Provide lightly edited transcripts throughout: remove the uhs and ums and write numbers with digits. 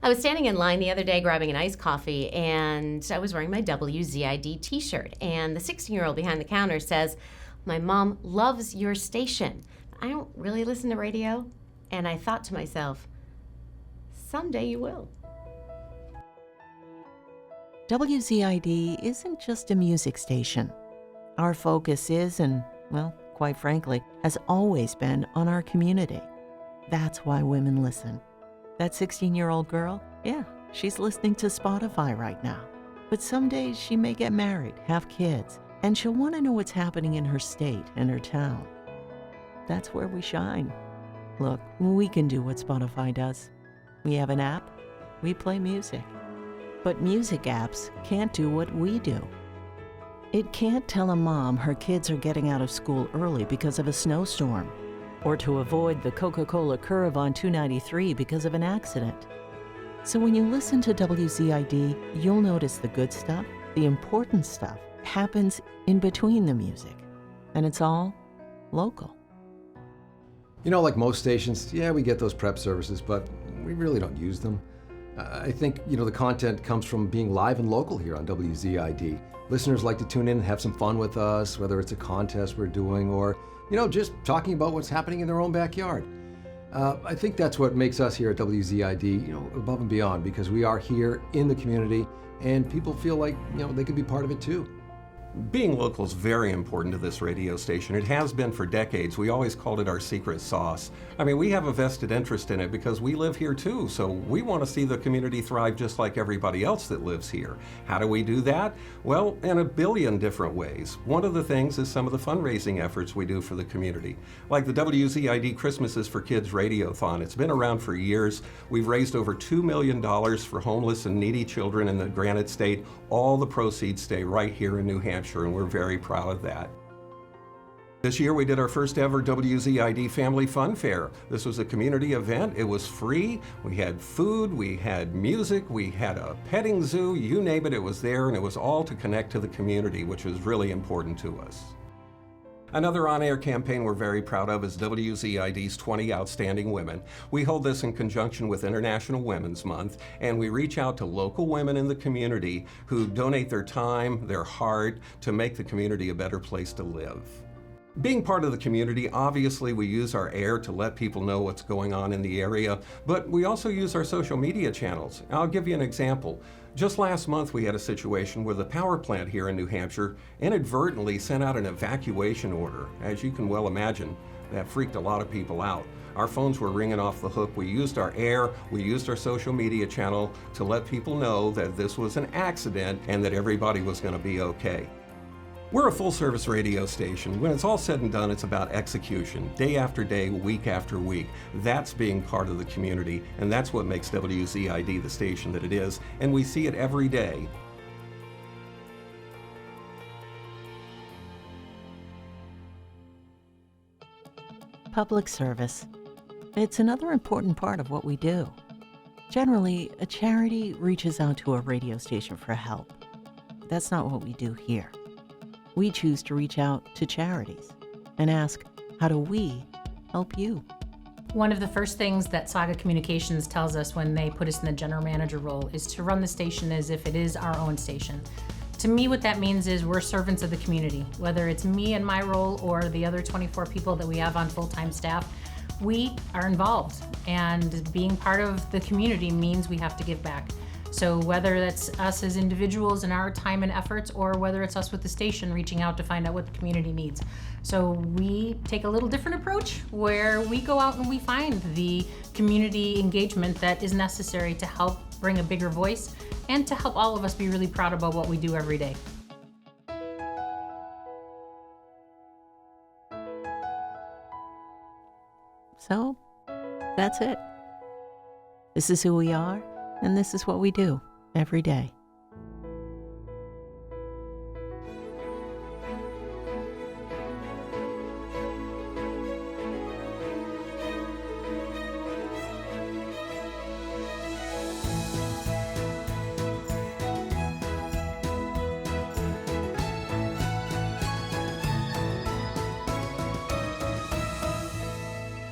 I was standing in line the other day grabbing an iced coffee, and I was wearing my WZID t-shirt. And the 16-year-old behind the counter says, "My mom loves your station." I don't really listen to radio. And I thought to myself, someday you will. WZID isn't just a music station. Our focus is, and, well, quite frankly, has always been on our community. That's why women listen. That 16-year-old girl, yeah, she's listening to Spotify right now. But some days she may get married, have kids, and she'll want to know what's happening in her state and her town. That's where we shine. Look, we can do what Spotify does. We have an app, we play music. But music apps can't do what we do. It can't tell a mom her kids are getting out of school early because of a snowstorm, or to avoid the Coca-Cola curve on 293 because of an accident. So when you listen to WZID, you'll notice the good stuff, the important stuff, happens in between the music. And it's all local. You know, like most stations, yeah, we get those prep services, but we really don't use them. I think, the content comes from being live and local here on WZID. Listeners like to tune in and have some fun with us, whether it's a contest we're doing or, just talking about what's happening in their own backyard. I think that's what makes us here at WZID, above and beyond, because we are here in the community and people feel like, they could be part of it too. Being local is very important to this radio station. It has been for decades. We always called it our secret sauce. I mean, we have a vested interest in it because we live here too, so we want to see the community thrive just like everybody else that lives here. How do we do that? Well, in a billion different ways. One of the things is some of the fundraising efforts we do for the community, like the WZID Christmases for Kids Radiothon. It's been around for years. We've raised over $2 million for homeless and needy children in the Granite State. All the proceeds stay right here in New Hampshire, and we're very proud of that. This year we did our first ever WZID Family Fun Fair. This was a community event. It was free. We had food, we had music, we had a petting zoo, you name it, it was there, and it was all to connect to the community, which was really important to us. Another on-air campaign we're very proud of is WZID's 20 Outstanding Women. We hold this in conjunction with International Women's Month, and we reach out to local women in the community who donate their time, their heart, to make the community a better place to live. Being part of the community, obviously we use our air to let people know what's going on in the area, but we also use our social media channels. I'll give you an example. Just last month we had a situation where the power plant here in New Hampshire inadvertently sent out an evacuation order. As you can well imagine, that freaked a lot of people out. Our phones were ringing off the hook. We used our air, we used our social media channel to let people know that this was an accident and that everybody was going to be okay. We're a full-service radio station. When it's all said and done, it's about execution, day after day, week after week. That's being part of the community, and that's what makes WZID the station that it is, and we see it every day. Public service. It's another important part of what we do. Generally, a charity reaches out to a radio station for help. That's not what we do here. We choose to reach out to charities and ask, how do we help you? One of the first things that Saga Communications tells us when they put us in the general manager role is to run the station as if it is our own station. To me, what that means is we're servants of the community. Whether it's me and my role or the other 24 people that we have on full-time staff, we are involved. And being part of the community means we have to give back. So whether that's us as individuals and our time and efforts, or whether it's us with the station reaching out to find out what the community needs. So we take a little different approach where we go out and we find the community engagement that is necessary to help bring a bigger voice and to help all of us be really proud about what we do every day. So, that's it. This is who we are. And this is what we do every day.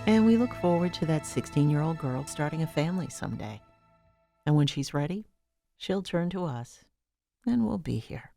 And we look forward to that 16-year-old girl starting a family someday. And when she's ready, she'll turn to us, and we'll be here.